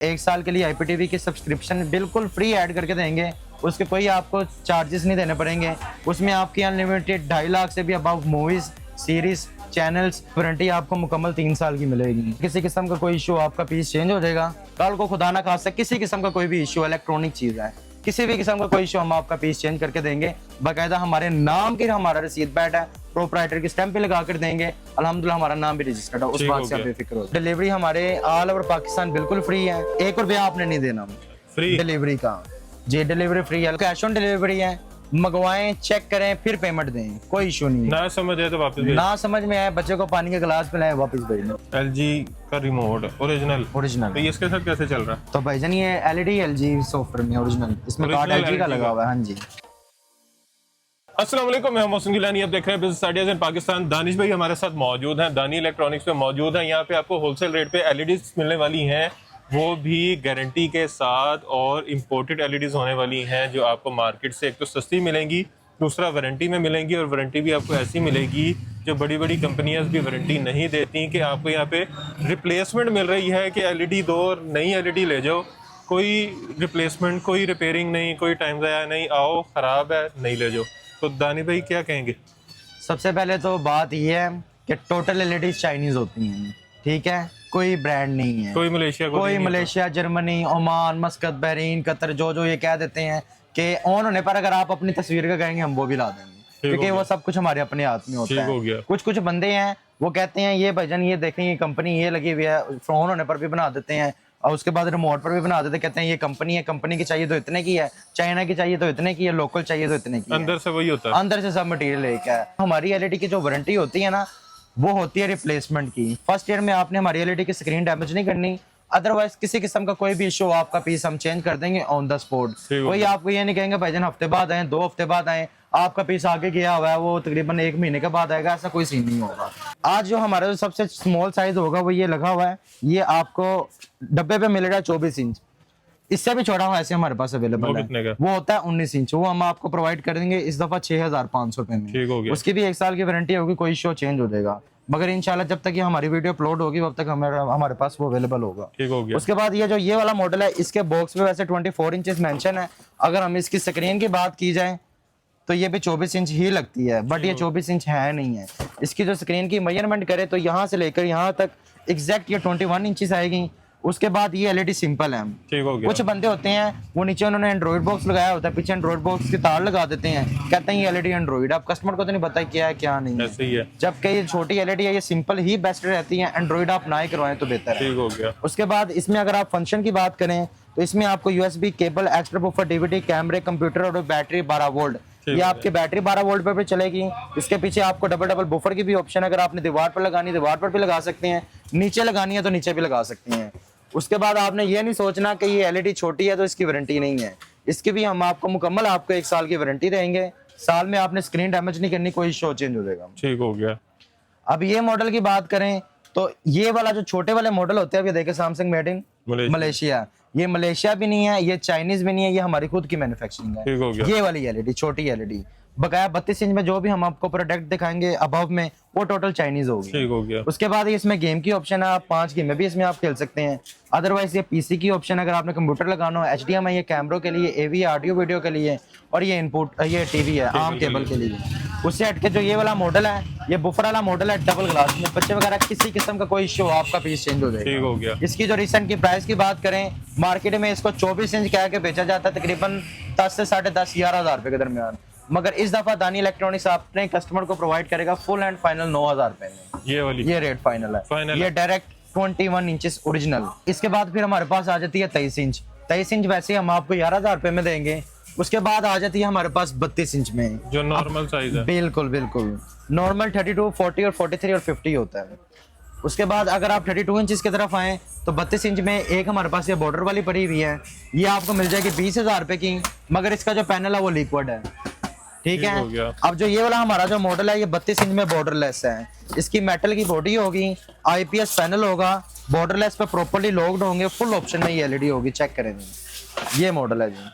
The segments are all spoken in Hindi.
1 साल के लिए IPTV की सब्सक्रिप्शन बिल्कुल फ्री ऐड करके देंगे। उसके कोई आपको चार्जेस नहीं देने पड़ेंगे। उसमें आपकी अनलिमिटेड 2.5 लाख से भी above movies, series, channels, warranty आपको मुकम्मल 3 साल की मिलेगी। किसी किस्म का कोई इशू, आपका पीस चेंज हो जाएगा, कल को खुदा ना खास्ता किसी किस्म का कोई भी इशू, इलेक्ट्रॉनिक चीज है, किसी भी किस्म का कोई इशू, हम आपका पीस चेंज करके देंगे। बाकायदा हमारे नाम की हमारा रसीद बैठ है, प्रोप्राइटर की स्टैंप भी लगा कर देंगे। अल्हम्दुलिल्लाह हमारा नाम भी रजिस्टर्ड है, उस बात से आप बेफिक्र हो। डिलीवरी हमारे ऑल ओवर पाकिस्तान बिल्कुल फ्री है, 1 रुपया आपने नहीं देना फ्री डिलीवरी का। जी डिलीवरी फ्री है, कैश ऑन डिलीवरी है। मंगवाएं, चेक करें, फिर पेमेंट दें, कोई इशू नहीं है। ना समझ आए तो वापस भेज, ना समझ में आए बच्चे को पानी के गिलास पिलाएं, वापस भेज दो। LG का रिमोट ओरिजिनल, तो ये इसके साथ कैसे चल रहा है? तो भाईजान ये LED LG सॉफ्टवेयर में ओरिजिनल, इसमें कार्ड LG का लगा हुआ है। हाँ जी, अस्सलाम वालेकुम, मैं मोहसिन गिलानी, आप देख रहे हैं business ideas in Pakistan. Danish भाई हमारे साथ मौजूद हैं, दानी इलेक्ट्रॉनिक्स पे मौजूद हैं। यहाँ पे आपको होलसेल रेट पे LEDs मिलने वाली हैं, वो भी गारंटी के साथ, और इम्पोर्टेड LEDs होने वाली हैं जो आपको मार्केट से एक तो सस्ती मिलेंगी, दूसरा वारंटी में मिलेंगी, और वारंटी भी आपको ऐसी मिलेगी जो बड़ी बड़ी कंपनियां भी वारंटी नहीं देती कि आपको यहाँ पे रिप्लेसमेंट मिल रही है कि LED दो और नई LED ले जाओ। कोई रिप्लेसमेंट, कोई रिपेयरिंग नहीं, कोई टाइम ज़ाया नहीं, आओ ख़राब है नहीं ले जाओ। तो दानी भाई क्या कहेंगे? सबसे पहले तो बात ये है कि टोटल LEDs चाइनीज होती हैं, ठीक है, कोई ब्रांड नहीं है। कोई Malaysia, Germany, Oman, मस्कत, Bahrain, Qatar, जो ये कह देते हैं कि ऑन होने पर अगर आप अपनी तस्वीर का कहेंगे हम वो भी ला देंगे, क्योंकि वो सब कुछ हमारे अपने हाथ में होता है। कुछ बंदे हैं वो कहते हैं ये भाईजान ये देखें ये कंपनी ये लगी हुई है, ऑन होने पर भी बना देते हैं और उसके बाद रिमोट पर भी बना देते, कहते हैं ये कंपनी है, कंपनी की चाहिए तो इतने की है, चाइना की चाहिए तो इतने की है, लोकल चाहिए तो इतने की है। अंदर से वही होता है, अंदर से सब मटेरियल एक है। हमारी LED की जो वारंटी होती है ना, वो होती है रिप्लेसमेंट की। फर्स्ट ईयर में आपने हमारी LED की स्क्रीन डैमेज नहीं करनी, अदरवाइज किसी किस्म का कोई भी इशू, आपका पीस हम चेंज कर देंगे ऑन द स्पॉट। कोई आपको ये नहीं कहेंगे भाईजान हफ्ते बाद आए, 2 हफ्ते बाद आए, आपका पीस आगे गया हुआ है वो तकरीबन 1 महीने के बाद आएगा, ऐसा कोई सीन नहीं होगा। आज जो हमारा जो सबसे स्मॉल साइज होगा वो ये लगा हुआ है, ये आपको डब्बे पे मिलेगा 24 इंच। इससे भी छोटा हुआ ऐसे हमारे पास अवेलेबल है, वो होता है 19 इंच, वो हम आपको प्रोवाइड कर देंगे इस दफा 6500 रुपए में। उसकी भी 1 साल की वारंटी होगी, कोई इशू चेंज हो जाएगा, मगर इंशाल्लाह जब तक ये हमारी वीडियो अपलोड होगी तब तक हमारे पास वो अवेलेबल होगा। ठीक हो गया। उसके बाद ये जो ये वाला मॉडल है, इसके बॉक्स पे वैसे 24 इंचेस मेंशन है, अगर हम इसकी स्क्रीन की बात की जाए तो ये भी 24 इंच ही लगती है, बट ये 24 इंच है नहीं है। इसकी जो स्क्रीन की मेजरमेंट करे तो यहाँ से लेकर यहाँ तक एग्जैक्ट ये 21 इंचेस आएगी। उसके बाद ये LED सिंपल है। ठीक हो गया। कुछ बंदे होते हैं वो नीचे उन्होंने एंड्रॉइड बॉक्स लगाया होता है, पीछे एंड्रॉइड बॉक्स की तार लगा देते हैं, कहते हैं ये LED एंड्रॉइड। अब कस्टमर को तो नहीं पता क्या है क्या नहीं है, ऐसे ही है। जबकि ये छोटी LED है, ये सिंपल ही बेस्ट रहती है, एंड्रॉइड आप ना ही करवाएं तो बेहतर है। ठीक हो गया। उसके बाद इसमें अगर आप फंक्शन की बात करें तो इसमें आपको USB cable, extra buffer, DVD, कैमरे, कंप्यूटर और बैटरी 12 वोल्ट, ये आपकी बैटरी 12 वोल्ट पर भी चलेगी। इसके पीछे आपको डबल बुफर की भी ऑप्शन, अगर आपने दीवार पर लगानी दीवार पर भी लगा सकते हैं, नीचे लगानी है तो नीचे भी लगा सकते हैं। उसके बाद आपने ये नहीं सोचना कि ये LED छोटी है तो इसकी वारंटी नहीं है, इसकी भी हम आपको मुकम्मल आपको 1 साल की वारंटी देंगे। साल में आपने स्क्रीन डैमेज नहीं करनी, कोई शो चेंज हो जाएगा। ठीक हो गया। अब ये मॉडल की बात करें तो ये वाला जो छोटे वाले मॉडल होते हैं, अब ये देखें सैमसंग मेड इन मलेशिया, ये मलेशिया भी नहीं है, ये चाइनीज भी नहीं है, ये हमारी खुद की मैन्युफैक्चरिंग है। ठीक हो गया। ये वाली LED छोटी LED बकाया 32 इंच में जो भी हम आपको प्रोडक्ट दिखाएंगे अबव में, वो टोटल चाइनीज होगी। ठीक हो गया। उसके बाद इसमें गेम की ऑप्शन है, आप 5 गेम भी इसमें आप खेल सकते हैं। अदरवाइज ये PC की ऑप्शन, अगर आपने कंप्यूटर लगाना हो, HDMI ये कैमरों के लिए, AV ऑडियो वीडियो के लिए, और ये इनपुट ये TV है आम केबल के लिए। उससे हटके जो ये वाला मॉडल है, ये बुफर वाला मॉडल है, डबल ग्लास में, बच्चे वगैरह किसी किस्म का कोई इशू, आपका पीस चेंज हो जाएगा। ठीक हो गया। इसकी जो रिसेंट की प्राइस की बात करें, मार्केट में इसको 24 इंच कह के बेचा जाता है तकरीबन 10 से 10.5 11 हज़ार रुपए के दरमियान, मगर इस दफा दानी इलेक्ट्रॉनिक्स अपने कस्टमर को प्रोवाइड करेगा फुल एंड फाइनल 9,000 रुपए में। ये वाली ये रेट फाइनल है, ये डायरेक्ट 21 इंचेस ओरिजिनल। इसके बाद फिर हमारे पास आ जाती है 23 इंच। 23 इंच वैसे हम आपको 11,000 रुपए में देंगे। उसके बाद आ जाती है हमारे पास 32 इंच में, जो नॉर्मल साइज है। बिल्कुल नॉर्मल 32, 40 और 43 और 50 होता है। उसके बाद अगर आप 32 इंच की तरफ आए तो 32 इंच में एक हमारे पास ये बॉर्डर वाली पड़ी हुई है, ये आपको मिल जाएगी 20,000 रुपए की, मगर इसका जो पैनल है वो लिक्विड है। ठीक है। अब जो ये वाला हमारा जो मॉडल है, ये 32 इंच में बॉर्डरलेस है, इसकी मेटल की बॉडी होगी, IPS पैनल होगा, बॉर्डरलेस पे प्रॉपर्ली लॉक्ड होंगे, फुल ऑप्शन में ये LED होगी। चेक करें, ये मॉडल है जी।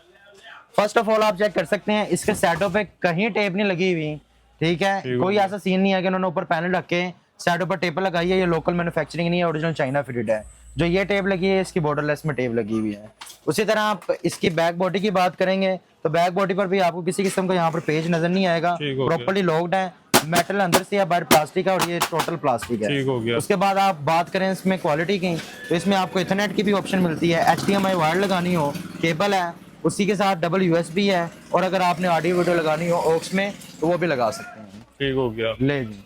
फर्स्ट ऑफ ऑल आप चेक कर सकते हैं, इसके साइडों पे कहीं टेप नहीं लगी हुई, ठीक है, कोई ऐसा सीन नहीं है कि उन्होंने ऊपर पैनल रख के साइडों पर टेप लगाई है, ये लोकल मैन्युफैक्चरिंग नहीं है, ओरिजिनल चाइना फिटेड है। जो ये टेप लगी है इसकी बॉर्डरलेस में टेप लगी हुई है। उसी तरह आप इसकी बैक बॉडी की बात करेंगे तो बैक बॉडी पर भी आपको किसी किस्म का यहाँ पर पेज नजर नहीं आएगा, ठीक हो गया। प्रॉपर्ली लॉक्ड है, मेटल अंदर से या बाहर प्लास्टिक है और ये टोटल प्लास्टिक है। ठीक हो गया। उसके बाद आप बात करें इसमें क्वालिटी की तो इसमें आपको इथरनेट की भी ऑप्शन मिलती है, HDMI वायर लगानी हो, केबल है, उसी के साथ डबल USB है, और अगर आपने ऑडियो वीडियो लगानी हो ऑक्स में तो वो भी लगा सकते हैं। ठीक हो गया। ले जी।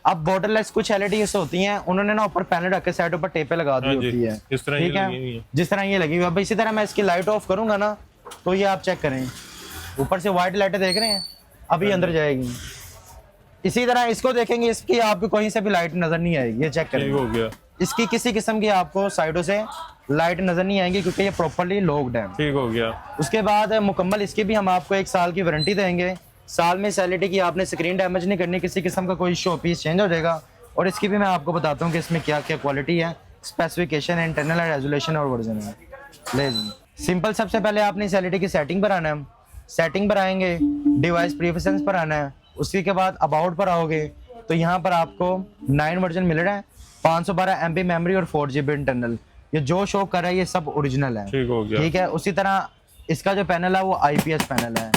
अब बॉर्डरलेस कुछ LEDs होती हैं, उन्होंने ना ऊपर पैनल रख के साइडों पर टेपे लगा दी हाँ जी, होती है, इस तरह ये ठीक लगी हुई है, है। जिस तरह ये लगी हुई है। अब इसी तरह मैं इसकी लाइट ऑफ करूंगा ना तो ये आप चेक करें, ऊपर से व्हाइट लाइटें देख रहे हैं, अभी अंदर जाएगी। इसी तरह इसको देखेंगे, इसकी आपको कहीं से भी लाइट नजर नहीं आएगी, ये चेक ठीक करें, हो गया। इसकी किसी किस्म की आपको साइडों से लाइट नजर नहीं आएंगी क्योंकि ये प्रॉपर्ली लॉक्ड है। ठीक हो गया। उसके बाद मुकम्मल इसकी भी हम आपको 1 साल की वारंटी देंगे। साल में LED की आपने स्क्रीन डैमेज नहीं करनी, किसी किस्म का कोई शो पीस चेंज हो जाएगा। और इसकी भी मैं आपको बताता हूँ कि इसमें क्या क्या क्वालिटी है, स्पेसिफिकेशन, इंटरनल रेजोल्यूशन और वर्जन है। ले जी। सिंपल, सबसे पहले आपने इस LED की सेटिंग पर आना है, सेटिंग पर आएंगे, डिवाइस प्रीफरेंस पर आना है, उसी के बाद अबाउट पर आओगे तो यहाँ पर आपको 9 वर्जन मिल रहा है, 512 MB मेमोरी और 4 GB इंटरनल। ये जो शो कर रहा है ये सब ओरिजिनल है, ठीक हो गया। ठीक है। उसी तरह इसका जो पैनल है वो IPS पैनल है,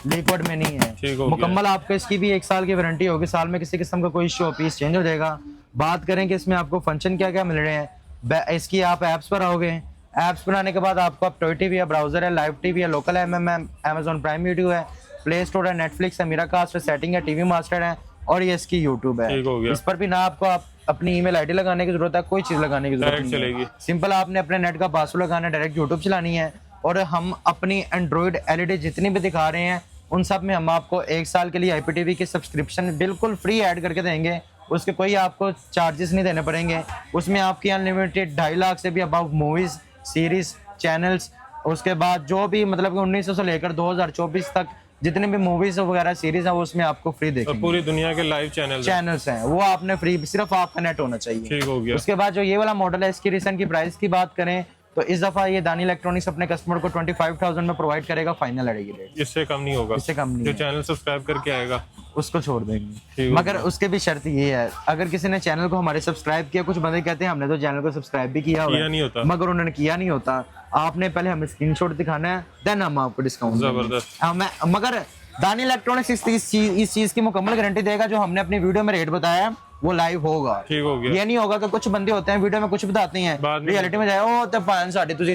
लिक्विड में नहीं ठीक है। हो गया। मुकम्मल आपको इसकी भी 1 साल की वारंटी होगी, साल में किसी किस्म का कोई शो पीस चेंज हो जाएगा। बात करें कि इसमें आपको फंक्शन क्या क्या मिल रहे हैं, इसकी आप ऐप्स पर आओगे, ऐप्स बनाने के बाद आपको अब टॉय TV है, ब्राउजर है, लाइव TV है, local MM, Amazon prime video है, प्ले स्टोर है, नेटफ्लिक्स है, मिराकास्ट है, सेटिंग है, TV मास्टर है और ये इसकी यूट्यूब है। ठीक हो गया। इस पर भी ना आपको अपनी ईमेल ID लगाने की जरूरत है, कोई चीज लगाने की जरूरत डायरेक्ट नहीं चलेगी। है। सिंपल आपने अपने नेट का पासवर्ड लगाना है, डायरेक्ट यूट्यूब चलानी है। और हम अपनी एंड्रॉइड LED जितनी भी दिखा रहे हैं उन सब में हम आपको 1 साल के लिए IPTV की सब्सक्रिप्शन बिल्कुल फ्री ऐड करके देंगे, उसके कोई आपको चार्जेस नहीं देने पड़ेंगे। उसमें आपकी अनलिमिटेड 2.5 लाख से भी अबव मूवीज, सीरीज, चैनल्स, उसके बाद जो भी मतलब कि 1900 से लेकर 2024 तक जितने भी मूवीज वगैरह सीरीज है वो उसमें आपको फ्री और देखेंगे। पूरी दुनिया के लाइव चैनल्स हैं वो आपने फ्री, सिर्फ आपका नेट होना चाहिए। ठीक हो गया। उसके बाद जो ये वाला मॉडल है इसकी रिसेंट की प्राइस की बात करें तो इस दफा ये दानी इलेक्ट्रॉनिक्स अपने कस्टमर को 25,000 में प्रोवाइड करेगा, फाइनल रहेगी रेट, इससे कम नहीं होगा। इससे कम नहीं जो है। चैनल सब्सक्राइब करके आएगा उसको छोड़ देंगे, ठीक हो मगर उसके भी शर्त ये है, अगर किसी ने चैनल को हमारे सब्सक्राइब किया, कुछ बंदे कहते हैं हमने तो चैनल को सब्सक्राइब भी किया हुआ किया है, नहीं होता। मगर उन्होंने किया नहीं होता। आपने पहले हमें स्क्रीनशॉट दिखाना है, देन हम आपको डिस्काउंट जबरदस्त। मगर दानी इलेक्ट्रॉनिक्स इस चीज की मुकम्मल गारंटी देगा, जो हमने अपनी वीडियो में रेट बताया है वो लाइव होगा। ठीक हो गया। ये नहीं होगा कि कुछ बंदे होते हैं वीडियो में कुछ बताते हैं, बाद में रियलिटी में जाए ओ तो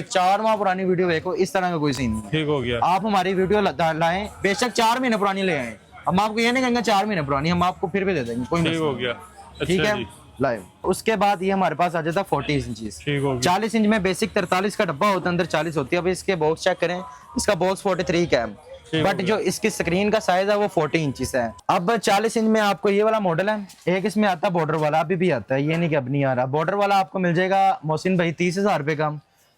4 माह पुरानी वीडियो देखो, इस तरह का कोई सीन नहीं है। ठीक हो गया। आप हमारी वीडियो लाएं, बेशक 4 महीने पुरानी ले आए, हम आपको ये नहीं कहेंगे 4 महीने पुरानी, हम आपको फिर भी दे देंगे, कोई ठीक मसला हो नहीं। गया। ठीक अच्छा है जी। लाइव। उसके बाद ये हमारे पास आ जाता है 40 इंचेस। ठीक हो गया। 40 इंच में बेसिक 43 का डब्बा होता है, अंदर 40 होती है। अभी इसके बॉक्स चेक करें, इसका बॉक्स 43 का है, ठीक बट हो जो इसकी स्क्रीन का साइज है वो 40 इंचेस है। अब 40 इंच में आपको ये वाला मॉडल है, एक इसमें आता है बॉर्डर वाला, अभी भी आता है, ये नहीं कि अब नहीं आ रहा। बॉर्डर वाला आपको मिल जाएगा मोहसिन भाई 30,000 रुपए का।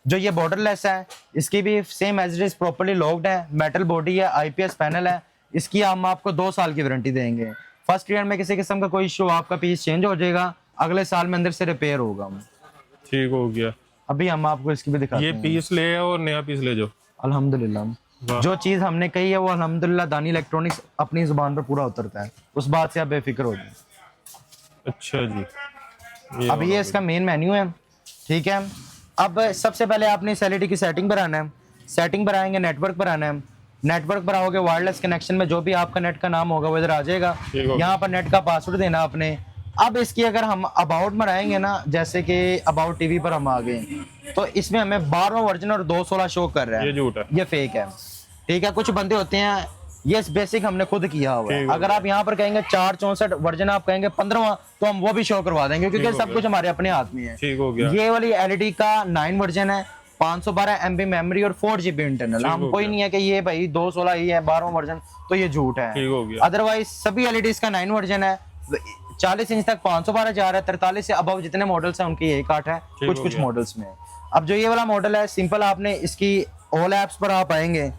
जो ये बॉर्डरलेस है इसकी भी same as it is properly locked है, मेटल बॉडी है, IPS पैनल है। इसकी हम आपको 2 साल की वारंटी देंगे। फर्स्ट ईयर में किसी किस्म का कोई इशू, आपका पीस चेंज हो जाएगा, अगले साल में अंदर से रिपेयर होगा। ठीक हो गया। अभी हम आपको इसकी भी दिखाते ये हैं। पीस ले आओ और नया पीस ले जाओ। अल्हम्दुलिल्लाह, वाह। जो चीज हमने कही है वो अल्हम्दुलिल्लाह दानी इलेक्ट्रॉनिक्स अपनी जुबान पर पूरा उतरता है, उस बात से आप बेफिक्र हो जाए। अच्छा जी। अब ये इसका मेन मेन्यू है, ठीक है। अब सबसे पहले आपने इस LED की सेटिंग पर आना है, सेटिंग पर आएंगे, नेटवर्क पर आना है, नेटवर्क पर आओगे, वायरलेस कनेक्शन में जो भी आपका नेट का नाम होगा वो इधर आ जाएगा। ठीक हो गया। यहाँ पर नेट का पासवर्ड देना आपने। अब इसकी अगर हम अबाउट में आएंगे ना, जैसे कि अबाउट TV पर हम आ गए, तो इसमें हमें 12वां वर्जन और 216 शो कर रहा है, ये झूठ है। ये फेक है, ठीक है। कुछ बंदे होते हैं, ये बेसिक हमने खुद किया हुआ है। ठीक हो अगर आप यहाँ पर कहेंगे 464 वर्जन, आप कहेंगे 15वां, तो हम वो भी शो करवा देंगे, क्योंकि ठीक हो सब गया। कुछ हमारे अपने हाथ में है। ठीक हो गया। ये वाली LED का 9 वर्जन है, 512 MB मेमोरी और 4 GB इंटरनल। ठीक हम हो कोई गया। नहीं है कि ये भाई 216 ही है 12वां वर्जन, तो ये झूठ है। ठीक हो गया। अदरवाइज सभी LEDs का 9 वर्जन है, 40 इंच तक 512 जा रहा है, 43 से अबव जितने मॉडल्स हैं उनकी यही काट है, कुछ हो कुछ गया। मॉडल्स में। अब जो ये वाला मॉडल है, सिंपल आपने इसकी ऑल ऐप्स पर आप आएंगे,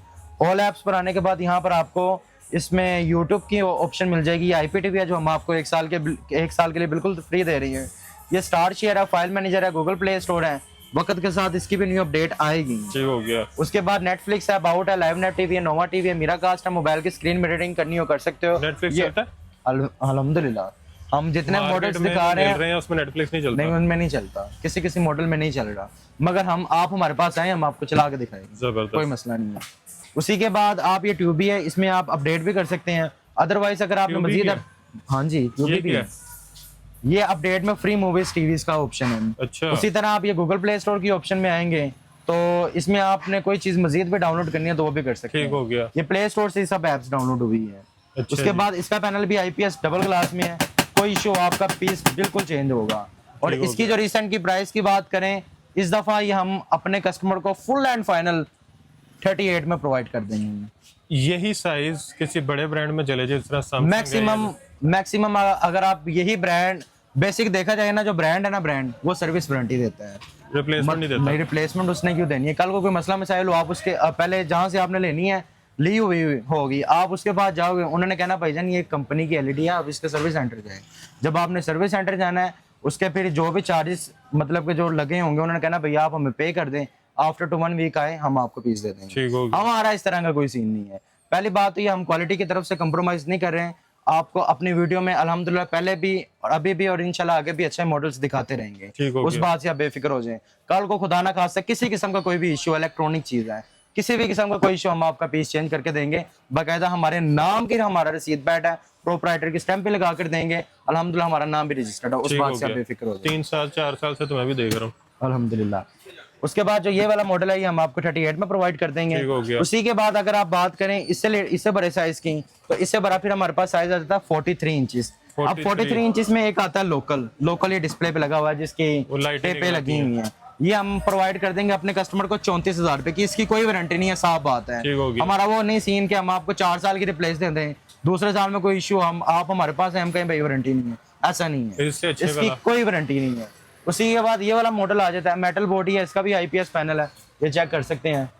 ऑल ऐप्स पर आने के बाद यहाँ पर आपको इसमें यूट्यूब की ऑप्शन मिल जाएगी। ये IPTV है जो हम आपको 1 साल के लिए बिल्कुल फ्री दे रही है। ये स्टार शेयर है, फाइल मैनेजर है, गूगल प्ले स्टोर है। वक्त के साथ इसकी भी न्यू अपडेट आएगी। ठीक हो गया। उसके बाद नेटफ्लिक्स है, अबाउट है, लाइव नेट TV है, नोवा TV है, मिराकास्ट है, मोबाइल की स्क्रीन मिररिंग करनी हो कर सकते हो। नेटफ्लिक्स ये चलता है? अल्हम्दुलिल्लाह हम जितने मार्केट मॉडल्स में दिखा रहे मिल रहे हैं उसमें नेटफ्लिक्स नहीं चलता। नहीं, उनमें नहीं चलता, किसी किसी मॉडल में नहीं चल रहा, मगर आप हमारे पास आए, हम आपको चला के दिखाएंगे, जबरदस्त। कोई मसला नहीं है। उसी के बाद आप ये ट्यूबी है, इसमें आप अपडेट भी कर सकते हैं। अदरवाइज अगर आपने ट्यूबी मजीद क्या? हाँ जी, ट्यूबी ये भी क्या है। ये अपडेट में फ्री मूवीज टीवीज का ऑप्शन है। अच्छा। उसी तरह आप ये गूगल प्ले स्टोर की ऑप्शन में आएंगे तो इसमें आपने कोई चीज मजीद भी डाउनलोड करनी है तो वो भी कर सकते हैं। ठीक हो गया। ये प्ले स्टोर से सब एप्स डाउनलोड हुई है। अच्छा उसके जी। बाद इसका पैनल भी आईपीएस डबल ग्लास में है, कोई इशू, आपका पीस बिल्कुल चेंज होगा। और ठीक हो इसकी गया। जो रिसेंट की प्राइस की बात करें, इस दफा ये हम अपने कस्टमर को फुल एंड फाइनल 38 में प्रोवाइड कर देंगे। यही साइज किसी बड़े ब्रांड में चले जाए, जिस तरह Samsung है मैक्सिमम अगर आप यही ब्रांड, बेसिक देखा जाए ना, जो ब्रांड है ना, ब्रांड वो सर्विस वारंटी देता है, रिप्लेसमेंट नहीं देता। नहीं रिप्लेसमेंट उसने क्यों देनी है? कल को कोई मसला मसाइल हो, आप उसके पहले जहां से आपने लेनी है ली हुई होगी, आप उसके पास जाओगे, उन्होंने कहना भाईजान ये कंपनी की एलईडी है, आप इसके सर्विस सेंटर जाए। जब आपने सर्विस सेंटर जाना है, उसके फिर जो भी चार्जेस मतलब के जो लगे होंगे, उन्होंने कहना भैया आप हमें पे कर दें, आफ्टर 1 वीक आए हम आपको पीस दे देंगे। ठीक हो गया। हमारा इस तरह का कोई सीन नहीं है। पहली बात तो ये, हम क्वालिटी की तरफ से कंप्रोमाइज नहीं कर रहे हैं। आपको अपनी वीडियो में अल्हम्दुलिल्लाह पहले भी और अभी भी और इंशाल्लाह आगे भी अच्छे मॉडल्स दिखाते रहेंगे। ठीक हो उस गया। बात से आप बेफिक्र हो जाएं। कल को खुदा ना खास्ता किसी किस्म का कोई भी इश्यू, इलेक्ट्रॉनिक चीज है, किसी भी किस्म का कोई इश्यू, हम आपका पीस चेंज करके देंगे। बाकायदा हमारे नाम की हमारा रसीद बैट है, प्रोपराइटर की स्टैंप पे लगा कर देंगे। अल्हम्दुलिल्लाह हमारा नाम भी रजिस्टर्ड है। उस ठीक बात हो से आप गया। बेफिक्र हो जाएं। 3 साल 4 साल से तो मैं भी देख रहा हूँ। अल्हम्दुलिल्लाह। उसके बाद जो ये वाला मॉडल है, ये हम आपको 38 में प्रोवाइड कर देंगे। ठीक हो गया। उसी के बाद अगर आप बात करें इससे बड़े साइज की, तो इससे बड़ा फिर हमारे पास साइज आ जाता है 43 इंचेस। अब 43 इंचेस में एक आता है लोकल ये डिस्प्ले पे लगा हुआ है, जिसकी वो लाइटें टेपें लगी हुई हैं। ये हम प्रोवाइड कर देंगे अपने कस्टमर को 34,000 रुपए की। इसकी कोई वारंटी नहीं है, साफ बात है। ठीक हो गया। हमारा वो नहीं सीन कि हम आपको 4 साल की रिप्लेस दे दें, दूसरे साल में कोई इश्यू आप हमारे पास है, हम कहीं भाई वारंटी नहीं है, ऐसा नहीं है। इससे अच्छे इसकी वाला कोई वारंटी नहीं है। उसी के बाद ये वाला मॉडल आ जाता है, मेटल बॉडी है, इसका भी आईपीएस पैनल है, ये चेक कर सकते हैं।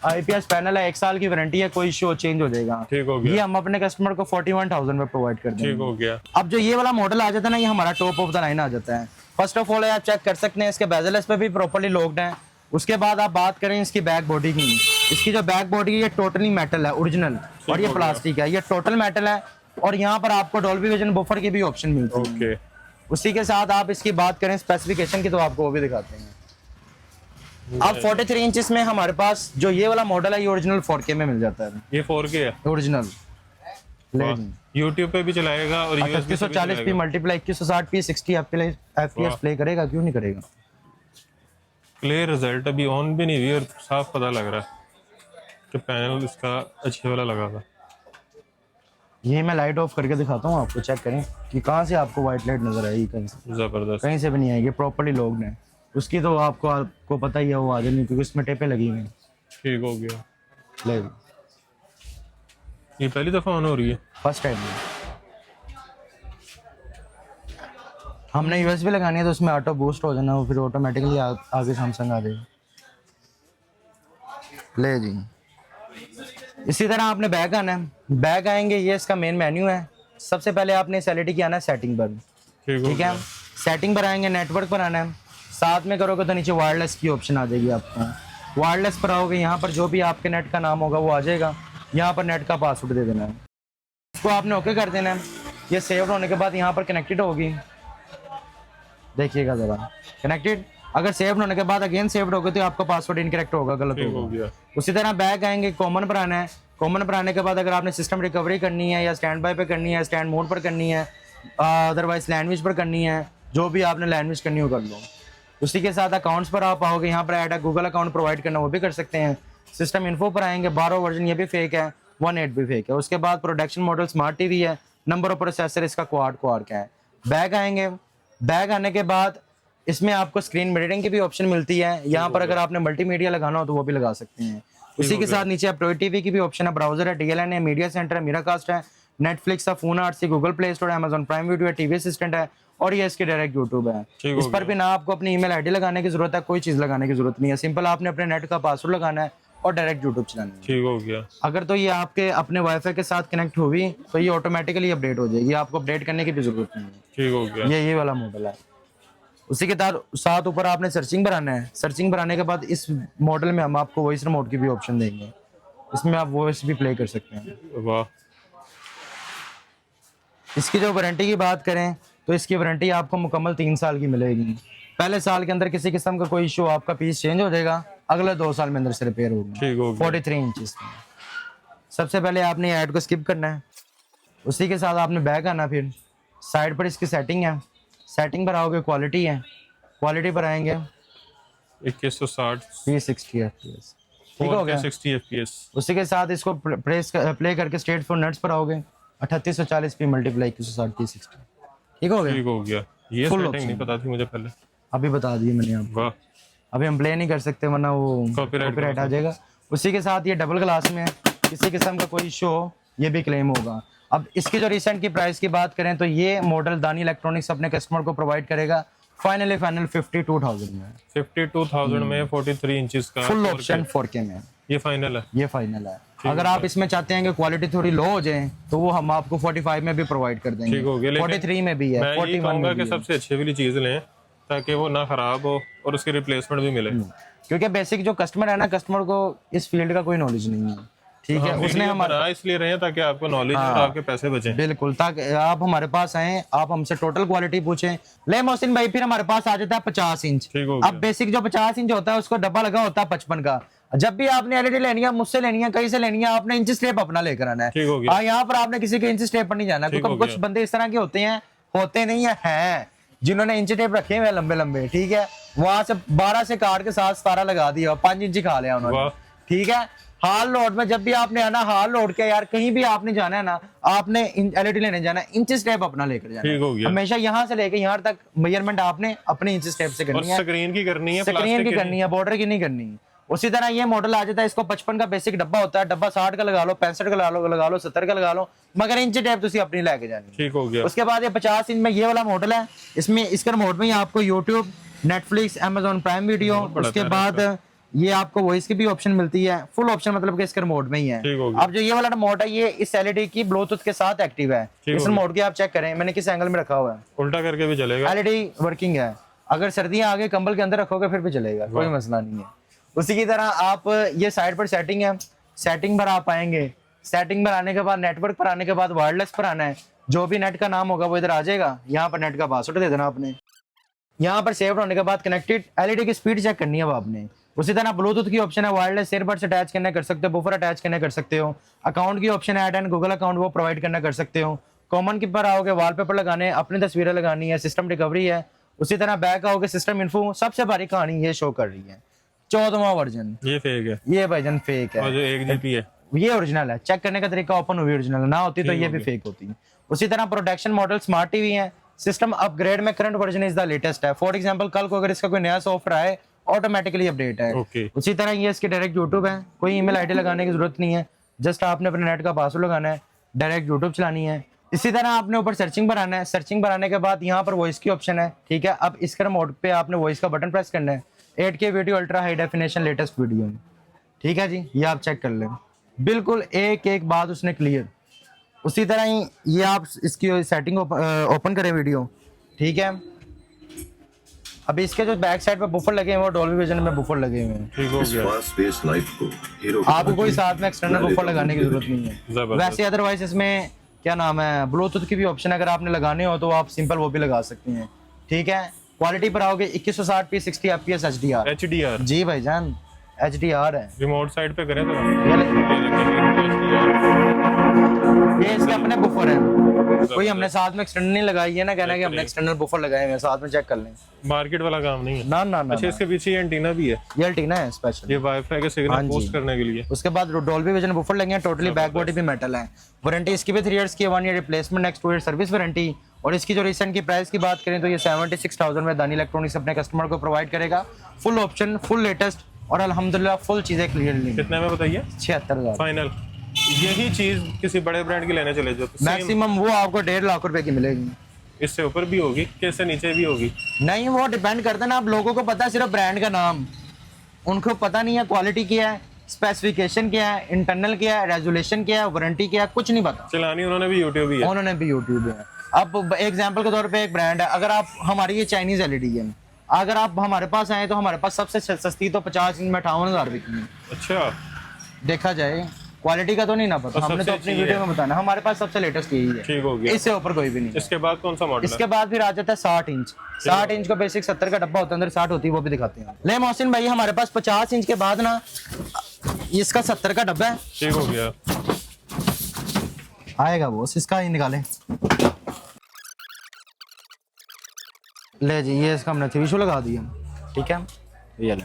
आईपीएस पैनल है, 1 साल की वारंटी है, कोई इशू चेंज हो जाएगा। ठीक हो ये गया। हम अपने कस्टमर को 41,000 में प्रोवाइड कर ठीक देंगे। हो गया। अब जो ये वाला मॉडल आ जाता है ना, ये हमारा टॉप ऑफ द लाइन आ जाता है। फर्स्ट ऑफ ऑल आप चेक कर सकते हैं, इसके बेजल्स पे भी प्रॉपर्ली लॉक्ड है। उसके बाद आप बात करें इसकी बैक बॉडी की, इसकी जो बैक बॉडी है ये टोटली मेटल है, ओरिजिनल, और ये हो गया। प्लास्टिक है, ये टोटल मेटल है। और यहाँ पर आपको डॉल्बी विजन बफर की भी ऑप्शन मिलती है। ओके। उसी के साथ आप इसकी बात करें स्पेसिफिकेशन की, तो आपको वो भी दिखाते हैं। अब 43 इंचेस में हमारे पास जो ये वाला मॉडल है, ये ओरिजिनल 4K में मिल जाता है, ये 4K है। ओरिजिनल। YouTube पे भी चलाएगा और USB पे भी 3140p चलाएगा। मल्टीप्लाई 2160p 60 FPS प्ले करेगा, क्यों नहीं करेगा? प्ले रिजल्ट अभी ऑन भी नहीं हुई और साफ पता लग रहा है कि पैनल इसका अच्छे वाला लगा था। ये मैं लाइट ऑफ करके दिखाता हूँ आपको, चेक करें कि कहाँ से आपको व्हाइट लाइट नजर आएगी। जबरदस्त। कहीं से भी नहीं आएगी, प्रॉपर्ली लॉक्ड है। उसकी तो आपको पता ही है, वो आ जाएगी क्योंकि इसमें टेपें लगी हुई हैं। ठीक हो गया। ले ये पहली दफा ऑन हो रही है। फर्स्ट टाइम हमने यूएसबी लगानी है, तो उसमें ऑटो बूस्ट हो जाना, वो फिर ऑटोमेटिकली आगे सैमसंग आ जाएगी। ले जी। इसी तरह आपने बैक आना है, बैक आएंगे, ये इसका मेन मेन्यू है। सबसे पहले आपने इस एलईडी की आना है सेटिंग पर, ठीक हो ठीक है। गया। सेटिंग पर आएंगे, नेटवर्क पर आना है, साथ में करोगे तो नीचे वायरलेस की ऑप्शन आ जाएगी आपको। वायरलेस पर आओगे, यहाँ पर जो भी आपके नेट का नाम होगा वो आ जाएगा। यहाँ पर नेट का पासवर्ड दे देना है, इसको आपने ओके कर देना है। ये सेव होने के बाद यहाँ पर कनेक्टेड होगी, देखिएगा जरा, कनेक्टेड। अगर सेव होने के बाद अगेन सेव्ड होगा तो आपका पासवर्ड इनकरेक्ट होगा, गलत ठीक हो होगा। गया। उसी तरह बैक आएंगे, कॉमन पर आना है। कॉमन पर आने के बाद अगर आपने सिस्टम रिकवरी करनी है या स्टैंड बाय पे करनी है, स्टैंड मोड पर करनी है, अदरवाइज लैंग्वेज पर करनी है, जो भी आपने लैंग्वेज करनी हो कर लो। उसी के साथ अकाउंट्स पर आप आओगे, यहाँ पर ऐड है गूगल अकाउंट प्रोवाइड करना, वो भी कर सकते हैं। सिस्टम इन्फो पर आएंगे, 12 वर्जन ये भी फेक है, 1.8 भी फेक है। उसके बाद प्रोडक्शन मॉडल स्मार्ट टीवी है, नंबर ऑफ प्रोसेसर इसका क्वाड का है। बैक आएंगे, बैक आने के बाद इसमें आपको स्क्रीन मिररिंग की भी ऑप्शन मिलती है। यहाँ पर अगर आपने मल्टीमीडिया लगाना हो तो वो भी लगा सकते हैं। उसी के साथ नीचे एप्रोइड टीवी की भी ऑप्शन है, ब्राउजर है, DLN है, मीडिया सेंटर है, मीराकास्ट है, नेटफ्लिक्स है, phone arts, Google play store है, अमेजॉन प्राइम वीडियो है, टीवी असिस्टेंट है, और ये इसकी डायरेक्ट यूट्यूब है। ठीक हो इस पर भी ना आपको अपनी ईमेल आईडी लगाने की जरूरत है, कोई चीज लगाने की जरूरत नहीं है। सिंपल आपने अपने नेट का पासवर्ड लगाना है और डायरेक्ट यूट्यूब चलाना है। ठीक हो गया। अगर तो ये आपके अपने वाईफाई के साथ कनेक्ट हुई तो ये ऑटोमेटिकली अपडेट हो जाएगी, आपको अपडेट करने की भी जरूरत नहीं है। ठीक हो गया। ये वाला मॉडल है। उसी के साथ ऊपर आपने सर्चिंग पर आना है। सर्चिंग पर आने के बाद इस मॉडल में हम आपको वॉइस रिमोट की भी ऑप्शन देंगे, इसमें आप वॉइस भी प्ले कर सकते हैं। वाह। इसकी जो वारंटी की बात करें तो इसकी वारंटी आपको मुकम्मल 3 साल की मिलेगी। पहले साल के अंदर किसी किस्म का कोई इशू, आपका पीस चेंज हो जाएगा, अगले 2 साल में अंदर से रिपेयर होगा। ठीक हो गया। 43 इंचेस में। सबसे पहले आपने ऐड को स्किप करना है, उसी के साथ आपने बैक आना, फिर साइड पर इसकी सेटिंग है, सेटिंग पर आओगे, क्वालिटी है, क्वालिटी पर आएंगे 2160 360 FPS, ठीक हो गया। 60 FPS। उसी के साथ इसको प्ले करके स्ट्रेट फॉर नट्स पर आओगे 3840p मल्टीप्लाई 2160 360, ठीक हो गया। ठीक हो गया। ये Full सेटिंग नहीं option। पता थी मुझे पहले। अभी बता दिए मैंने आपको। वाह, अभी हम प्ले नहीं कर सकते वरना वो Copyright कॉपीराइट आ जाएगा। उसी के साथ ये डबल ग्लास में है, किसी किस्म का कोई इशू हो ये भी क्लेम होगा। अब इसकी जो रिसेंट की प्राइस की बात करें तो ये मॉडल दानी इलेक्ट्रॉनिक्स अपने कस्टमर को प्रोवाइड करेगा फाइनल 52,000 में, 52,000 में 43 इंचेस का फुल ऑप्शन 4K में। ये फाइनल है। ये फाइनल है। अगर आप इसमें चाहते हैं कि क्वालिटी थोड़ी लो हो जाए तो वो हम आपको 45 में भी प्रोवाइड कर देंगे, ठीक हो गया। लेकिन 43 में भी है, मैं ये 41 कहूंगा में कि भी है। सबसे अच्छी वाली चीज लें ताकि वो ना खराब हो और उसकी रिप्लेसमेंट भी मिले। क्योंकि बेसिक जो कस्टमर है ना, कस्टमर को इस फील्ड का कोई नॉलेज नहीं है, ठीक है। उसने वीडियो हमारा बना इसलिए रहे हैं ताकि आपको नॉलेज और आपके पैसे बचें। बिल्कुल, ताकि आप हमारे पास आए, आप हमसे टोटल क्वालिटी पूछें। ले मोहसिन भाई, फिर हमारे पास आ जाता है 50 इंच। ठीक हो अब बेसिक जो 50 इंच होता है उसको डब्बा लगा होता है 55 का। जब भी आपने एलईडी लेनी है, मुझसे लेनी है, कहीं से लेनी है, आपने इंच स्टेप अपना लेकर आना है। ठीक हो गया। यहाँ पर आपने किसी के इंच स्टेप पर नहीं जाना, ठीक क्योंकि हो कुछ बंदे इस तरह के होते हैं, होते नहीं है जिन्होंने इंच टेप रखे हुए लंबे लंबे, ठीक है, वहां से 12 से काट के साथ 17 लगा दिया, 5 इंच खा लिया उन्होंने, वाह। ठीक है। हाल लोड में जब भी आपने आना, हाल लोड के यार कहीं भी आपने जाना है ना, आपने एलईडी लेने जाना है, इंच स्टेप अपना लेकर जाना है। ठीक हो गया। हमेशा यहाँ से लेके यहाँ तक मेजरमेंट आपने अपने इंच स्टेप से और करनी है, स्क्रीन की करनी है, स्क्रीन प्लास्टिक की करनी है, बॉर्डर की नहीं करनी। उसी तरह ये मॉडल आ जाता है, इसको 55 का बेसिक डब्बा होता है, डब्बा 60 का लगा लो, 65 का लगा लो 70 का लगा लो, मगर इंच टेप तुसी अपनी लेके जानी है। ठीक हो गया। उसके बाद ये 50 इंच में ये वाला मॉडल है, इसमें इसका रिमोट में ही आपको YouTube, Netflix, Amazon prime video, उसके बाद ये आपको वॉइस की भी ऑप्शन मिलती है, फुल ऑप्शन मतलब कि इसके रिमोट में ही है। ठीक हो गया। अब जो ये वाला रिमोट है ये इस एलईडी की ब्लूटूथ के साथ एक्टिव है। ठीक इस हो गया। रिमोट की आप चेक करें, मैंने किस एंगल में रखा हुआ है, उल्टा करके भी चलेगा। एलईडी वर्किंग है। अगर सर्दियां आगे कंबल के अंदर रखोगे फिर भी चलेगा, कोई मसला नहीं है। उसी की तरह आप ये साइड पर सेटिंग है, सेटिंग पर आप आएंगे, सेटिंग पर आने के बाद नेटवर्क पर आने के बाद वायरलेस पर आना है, जो भी नेट का नाम होगा वो इधर आ जाएगा, यहाँ पर नेट का पासवर्ड दे देना आपने, यहाँ पर सेव होने के बाद कनेक्टेड एलईडी की स्पीड चेक करनी है वो आपने। उसी तरह ब्लूटूथ की ऑप्शन है, वायरलेस ईयरबड्स अटैच करना कर सकते हो, बफर अटैच करना कर सकते हो, अकाउंट की ऑप्शन है, ऐड एंड गूगल अकाउंट वो प्रोवाइड करना कर सकते हो। कॉमन की पर आओगे, वॉलपेपर लगाने, अपनी तस्वीरें लगानी है, सिस्टम रिकवरी है। उसी तरह बैक आओगे, सिस्टम इन्फो, सबसे भारी कहानी ये शो कर रही है 14वां वर्जन, ये फेक है ये वर्जन फेक है, और जो 1 GB है ये ओरिजिनल है। चेक करने का तरीका ओपन हुई ओरिजिनल ना होती तो ये भी फेक होती। उसी तरह प्रोटेक्शन मॉडल स्मार्ट टीवी है, सिस्टम अपग्रेड में current version is the latest है। फॉर एग्जांपल कल को अगर इसका कोई नया सॉफ्टवेयर आए ऑटोमेटिकली अपडेट है। ओके। उसी तरह ये इसके डायरेक्ट यूट्यूब है, कोई ईमेल आईडी लगाने की जरूरत नहीं है, जस्ट आपने अपने नेट का पासवर्ड लगाना है, डायरेक्ट यूट्यूब चलानी है। इसी तरह आपने ऊपर सर्चिंग पर आना है, सर्चिंग पर आने के बाद यहाँ पर वॉइस की ऑप्शन है, ठीक है। अब इसके रिमोट पे आपने वॉइस का बटन प्रेस करना है, 8K video, ultra high definition latest video, ठीक है जी, ये आप चेक कर लें, बिल्कुल एक एक बात उसने क्लियर। उसी तरह ही ये आप इसकी सेटिंग ओपन करें वीडियो, ठीक है। अभी इसके जो बैक साइड पे बफर लगे हैं वो डॉल्बी विजन में बफर लगे हुए हैं। ठीक हो इस गया। फास्ट पेस लाइफ को हीरो आपको कोई साथ में एक्सटर्नल बफर लगाने की जरूरत नहीं है। जबरदस्त। वैसे अदरवाइज इसमें क्या नाम है, ब्लूटूथ की भी ऑप्शन अगर आपने लगाने हो तो आप सिंपल वो भी लगा सकते हैं, ठीक है। क्वालिटी पर आओगे 2160p 60 fps HDR, HDR जी भाईजान HDR है। रिमोट साइड पे करें तो ये ये इसके अपने बफर हैं, कोई हमने साथ में एक्सटर्नल नहीं लगाई है ना, कहना कि हमने एक्सटर्नल बफर लगाए हैं, साथ में चेक कर लें, मार्केट वाला काम नहीं है। ना ना ना, अच्छा, इसके पीछे ये एंटीना भी है, ये एंटीना है स्पेशल। ये वाईफाई के हाँ सिग्नल जी। पोस्ट करने के लिए। उसके बाद डॉल्बी विजन बफर लगे हैं, टोटली बैक बॉडी भी मेटल है। वारंटी इसकी भी 3 इयर्स की है, 1 year replacement, next 2 year service warranty. और इसकी जो रिसेंट की प्राइस की बात करें तो ये 76,000 में दानी इलेक्ट्रॉनिक्स अपने कस्टमर को प्रोवाइड करेगा, फुल ऑप्शन, फुल लेटेस्ट और अल्हम्दुलिल्लाह फुल चीजें क्लियरली। कितने में बताइए 76,000 फाइनल? यही चीज किसी बड़े ब्रांड की लेने चले जाओ तो same मैक्सिमम वो आपको 1.5 लाख रुपए की मिलेगी। इससे ऊपर भी होगी कि इससे नीचे भी होगी? नहीं, वो डिपेंड करता है ना, आप लोगों को पता है सिर्फ ब्रांड का नाम, उनको पता नहीं है क्वालिटी क्या है, स्पेसिफिकेशन क्या है, इंटरनल क्या है, रेजुलेशन क्या है, वारंटी क्या है, कुछ नहीं पता। चलानी उन्होंने भी यूट्यूब ही है। उन्होंने भी यूट्यूब है। अब एग्जाम्पल के तौर पे एक ब्रांड है, अगर आप हमारी ये चाइनीज एलईडी है, अगर आप हमारे पास आए तो हमारे पास सबसे सस्ती तो 50 इंच में 58,000 रुपए की है। अच्छा, देखा जाए क्वालिटी का तो नहीं ना पता, और हमने तो सबसे अपनी अच्छी वीडियो है। में बताना, हमारे पास सबसे लेटेस्ट यही है, ठीक हो गया। इससे ऊपर कोई भी नहीं है। इसके बाद कौन सा मॉडल है? इसके बाद फिर आ जाता है 60 इंच। 60 इंच का बेसिक 70 का डब्बा होता है, अंदर 60 होती है, वो भी दिखाते हैं। ले मोहसिन भाई हमारे पास 50 इंच के बाद ना इसका 70 का डब्बा है, ठीक हो गया। आएगा वो इसका ही निकाले। ले जी ये इसका हमने थ्री शू लगा दिया, ठीक है ये ले।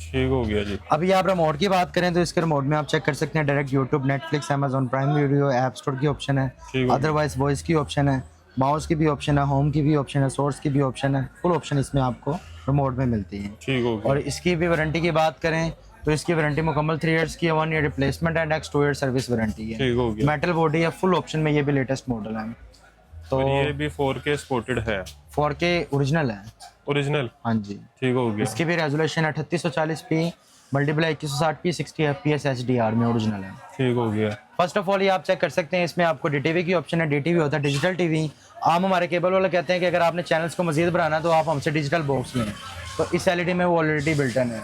ठीक हो गया जी। अभी आप रिमोट की बात करें तो इसके रिमोट में आप चेक कर सकते हैं direct YouTube, Netflix, Amazon prime video, app store की ऑप्शन है, ठीक है। अदरवाइज वॉइस की ऑप्शन है, माउस की भी ऑप्शन है, होम की भी ऑप्शन है, सोर्स की भी ऑप्शन है, फुल ऑप्शन इसमें आपको रिमोट में मिलती है। ठीक हो गया। और इसकी भी वारंटी की बात करें तो इसकी वारंटी मुकम्मल 3 इयर्स की है, 1 year replacement and next 2 year service warranty है। ठीक हो गया। मेटल बॉडी है, फुल ऑप्शन में, ये भी लेटेस्ट मॉडल है। तो और ये भी 4K सपोर्टेड है, 4K ओरिजिनल है, ओरिजिनल। हाँ जी। ठीक हो गया। इसकी भी resolution 3840p multiply 2160p 60 fps HDR में ओरिजिनल है। ठीक हो गया। फर्स्ट ऑफ ऑल ये आप चेक कर सकते हैं, इसमें आपको DTV की ऑप्शन है, DTV होता है डिजिटल टीवी। आम हमारे केबल वाले कहते हैं कि अगर आपने चैनल्स को मजीद बढ़ाना है तो आप हमसे डिजिटल बॉक्स लें, तो इस LED में वो ऑलरेडी बिल्टन है।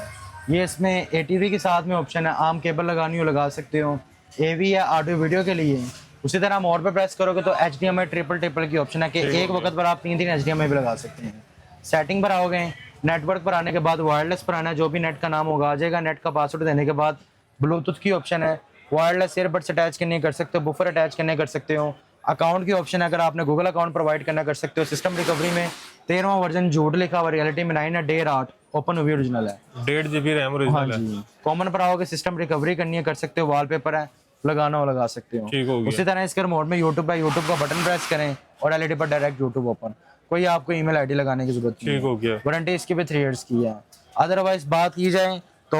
ये इसमें ATV के साथ में ऑप्शन है, आम केबल लगानी हो लगा सकते हो, AV या ऑडियो वीडियो के लिए। उसी तरह मोर पे प्रेस करोगे तो HDMI ट्रिपल की ऑप्शन है कि एक वक्त पर आप 3 HDMI भी लगा सकते हैं। सेटिंग पर आओगे, नेटवर्क पर आने के बाद वायरलेस पर आना है, जो भी नेट का नाम होगा आ जाएगा। नेट का पासवर्ड देने के बाद ब्लूटूथ की ऑप्शन है, वायरलेस ईयरबड्स अटैच करने कर सकते हो, बुफर अटैच करने कर सकते हो। अकाउंट की ऑप्शन है, अगर आपने गूगल अकाउंट प्रोवाइड करना कर सकते हो। सिस्टम रिकवरी में 13वां वर्जन झूठ लिखा हुआ, रियलिटी में 9 है, डेर 8 ओपन हुई ओरिजिनल है। 1.5 GB रैम हाँ ओरिजिनल है। जी। कॉमन पर आओगे, सिस्टम रिकवरी करनी है कर सकते हो, वॉलपेपर है लगाना हो लगा सकते हो। ठीक हो गया। उसी तरह इसके रिमोट में यूट्यूब है, यूट्यूब का बटन प्रेस करें और LED पर डायरेक्ट यूट्यूब ओपन, कोई आपको ईमेल ID लगाने की जरूरत नहीं ठीक हो गया। वारंटी इसकी भी 3 इयर्स की है। अदरवाइज बात की जाए तो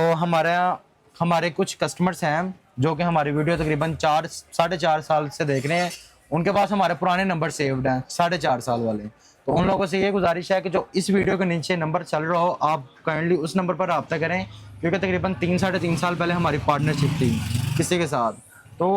हमारे कुछ कस्टमर्स हैं जो कि हमारी वीडियो तकरीबन 4-4.5 साल से देख रहे हैं, उनके पास हमारे पुराने नंबर सेव्ड हैं 4.5 साल वाले। तो उन लोगों से ये गुजारिश है कि जो इस वीडियो के नीचे नंबर चल रहा हो, आप काइंडली उस नंबर पर रब्ता करें, क्योंकि तकरीबन 3-3.5 साल पहले हमारी पार्टनरशिप थी किसी के साथ। तो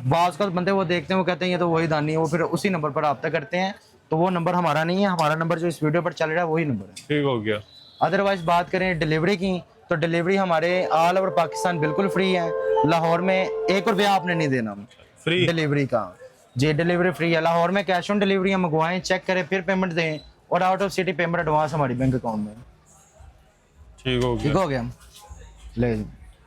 बाज़ का बंदे वो देखते हैं, वो कहते हैं ये तो वही दानी है, वो फिर उसी नंबर पर रब्ता करते हैं। तो वो नंबर हमारा नहीं है, हमारा नंबर जो इस वीडियो पर चल रहा है वही नंबर है। ठीक हो गया। अदरवाइज बात करें डिलीवरी की तो डिलीवरी हमारे ऑल ओवर पाकिस्तान बिल्कुल फ्री है। लाहौर में 1 रुपया आपने नहीं देना फ्री डिलीवरी का जी, डिलीवरी फ्री है। लाहौर में कैश ऑन डिलीवरी हम मंगवाएं, चेक करें, फिर पेमेंट दें, और out of city payment advance हमारी बैंक अकाउंट में। ठीक हो ठीक गया। हो गया। ले जी।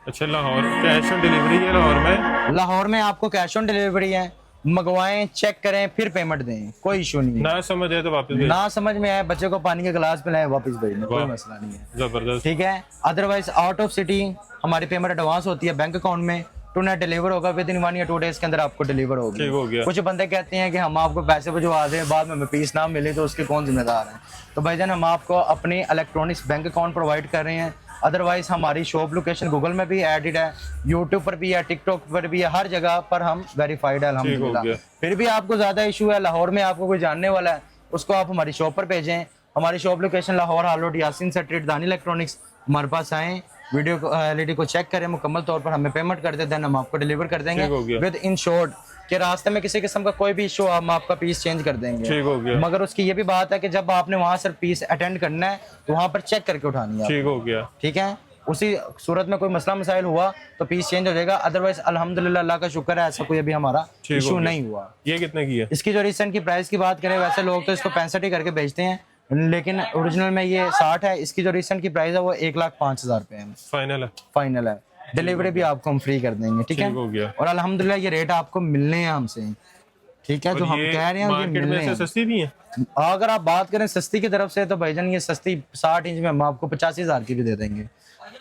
अच्छा, लाहौर कैश ऑन डिलीवरी है लाहौर में? लाहौर में आपको कैश ऑन डिलीवरी है, मंगवाएं, चेक करें, फिर पेमेंट दें, कोई इशू नहीं है। ना समझ आए तो वापस भेज। ना समझ में आए, बच्चे को पानी के गिलास पिलाएं, वापस भेज दें, कोई मसला नहीं है। जबरदस्त। ठीक है। अदरवाइज आउट ऑफ सिटी हमारी पेमेंट एडवांस होती है बैंक अकाउंट में, टू नेट डिलीवर होगा, विद इन 1 या 2 डेज के अंदर आपको डिलीवर होगा। ठीक हो गया। कुछ बंदे कहते हैं कि हम आपको पैसे भिजवा दें, बाद में हमें पीस ना मिले तो उसके कौन जिम्मेदार है। तो भाईजान हम आपको अपनी इलेक्ट्रॉनिक्स बैंक अकाउंट प्रोवाइड कर रहे हैं। अदरवाइज हमारी शॉप लोकेशन गूगल में भी एडिड है, यूट्यूब पर भी है, टिकटॉक पर भी है, हर जगह पर हम वेरीफाइड है अल्हम्दुलिल्लाह। गया। फिर भी आपको ज्यादा इशू है, लाहौर में आपको कोई जानने वाला है, उसको आप हमारी शॉप पर भेजें। हमारी शॉप लोकेशन लाहौर हाल रोड यासीन स्ट्रीट दानी इलेक्ट्रॉनिक्स। हमारे पास आएँ, वीडियो को LED को चेक करें, मुकम्मल तौर पर हमें पेमेंट कर दें, देन हम आपको डिलीवर कर देंगे ठीक हो गया। विद इन शॉर्ट कि रास्ते में किसी किस्म का कोई भी इशू हम आपका पीस चेंज कर देंगे। ठीक हो गया। मगर उसकी ये भी बात है कि जब आपने वहाँ सर पीस अटेंड करना है तो वहाँ पर चेक करके उठानी है। ठीक हो गया। ठीक है। उसी सूरत में कोई मसला मसाइल हुआ तो पीस चेंज हो जाएगा। अदरवाइज अल्हम्दुलिल्लाह अल्लाह का शुक्र है, ऐसा कोई अभी हमारा ठीक इशू हो गया। नहीं हुआ। ये कितने की है? इसकी जो रिसेंट की प्राइस की बात करें, वैसे लोग तो इसको 65 ही करके बेचते हैं, लेकिन ओरिजिनल में ये 60 है। इसकी जो रिसेंट की प्राइस है वो 1,05,000 रुपये है, फाइनल है। फाइनल है। डिलीवरी भी आपको हम फ्री कर देंगे। ठीक है। ठीक हो गया। और अल्हम्दुलिल्लाह ये रेट आपको मिलने हैं हमसे। ठीक है। जो हम ये कह रहे हैं ये मार्केट मिलने में से हैं। सस्ती भी है? अगर आप बात करें सस्ती की तरफ से तो भाईजान ये सस्ती 60 इंच में हम आपको 85,000 की भी दे देंगे।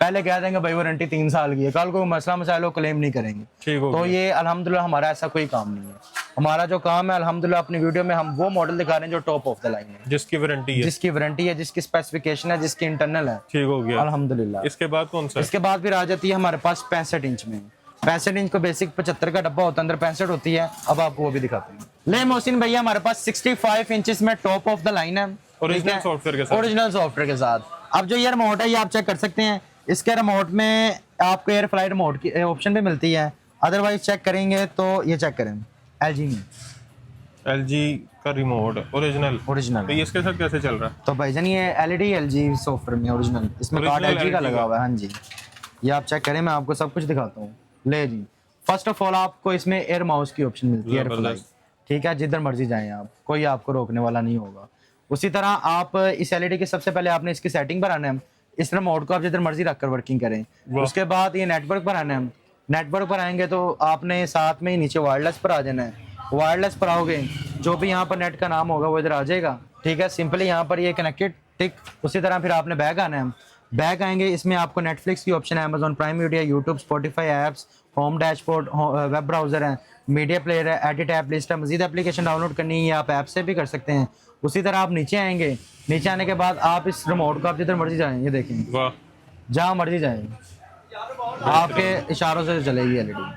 पहले कह देंगे भाई वारंटी 3 साल की है, कल को मसला मसाइल हो क्लेम नहीं करेंगे। ठीक हो तो गया। ये अल्हम्दुलिल्लाह हमारा ऐसा कोई काम नहीं है। हमारा जो काम है अल्हम्दुलिल्लाह अपनी वीडियो में हम वो मॉडल दिखा रहे हैं जो टॉप ऑफ द लाइन है, जिसकी वारंटी है। जिसकी वारंटी है, जिसकी स्पेसिफिकेशन है, जिसकी इंटरनल है। ठीक हो गया। अल्हम्दुलिल्लाह। इसके बाद कौन सा है? इसके बाद फिर आ जाती है हमारे पास 65 इंच में। 65 इंच को बेसिक 75 का डब्बा होता है, अंदर 65 होती है। अब आपको वो भी दिखाते हैं। ले मोहसिन भैया हमारे पास 65 इंचेस में टॉप ऑफ द लाइन है, ओरिजिनल सॉफ्टवेयर के साथ। ओरिजिनल सॉफ्टवेयर के साथ। अब जो ये रिमोट है ये आप चेक कर सकते हैं, इसके रिमोट में आपको एयर फ्लाई रिमोट की ऑप्शन भी मिलती है। अदरवाइज चेक करेंगे तो ये चेक करें LG में, LG का रिमोट ओरिजिनल। ओरिजिनल। तो ये इसके साथ कैसे चल रहा है? तो भाईजान ये LED LG सॉफ्टवेयर में ओरिजिनल, इसमें कार्ड Original LG का LG लगा हुआ है। हाँ जी। ये आप चेक करें, मैं आपको सब कुछ दिखाता हूँ। ले जी, फर्स्ट ऑफ ऑल आपको इसमें एयर माउस की ऑप्शन मिलती है, एयर फ्लाई, जबरदस्त। ठीक है, जिधर मर्जी जाएं आप, कोई आपको रोकने वाला नहीं होगा। उसी तरह आप इस एलईडी की सबसे पहले आपने इसकी सेटिंग पर आना है। इस रिमोट को आप जिधर मर्जी रखकर वर्किंग करें। वाह। उसके बाद ये नेटवर्क पर आना है। नेटवर्क पर आएंगे तो आपने साथ में ही नीचे वायरलेस पर आ जाना है। वायरलेस पर आओगे, जो भी यहाँ पर नेट का नाम होगा वो इधर आ जाएगा, ठीक है। सिंपली यहाँ पर ये कनेक्टेड, टिक। उसी तरह फिर आपने बैक आना है। बैक आएंगे, इसमें आपको नेटफ्लिक्स की ऑप्शन है, Amazon prime video, YouTube, Spotify apps, home dashboard, web browser है, मीडिया प्लेयर है, एडिट ऐप लिस्ट है। मजीद एप्लीकेशन डाउनलोड करनी है आप ऐप से भी कर सकते हैं। उसी तरह आप नीचे आएंगे, नीचे आने के बाद आप इस रिमोट को आप जिधर मर्जी जाएं, ये देखें, वाह, जहाँ मर्जी जाएं, आपके इशारों से चलेगी एलईडी,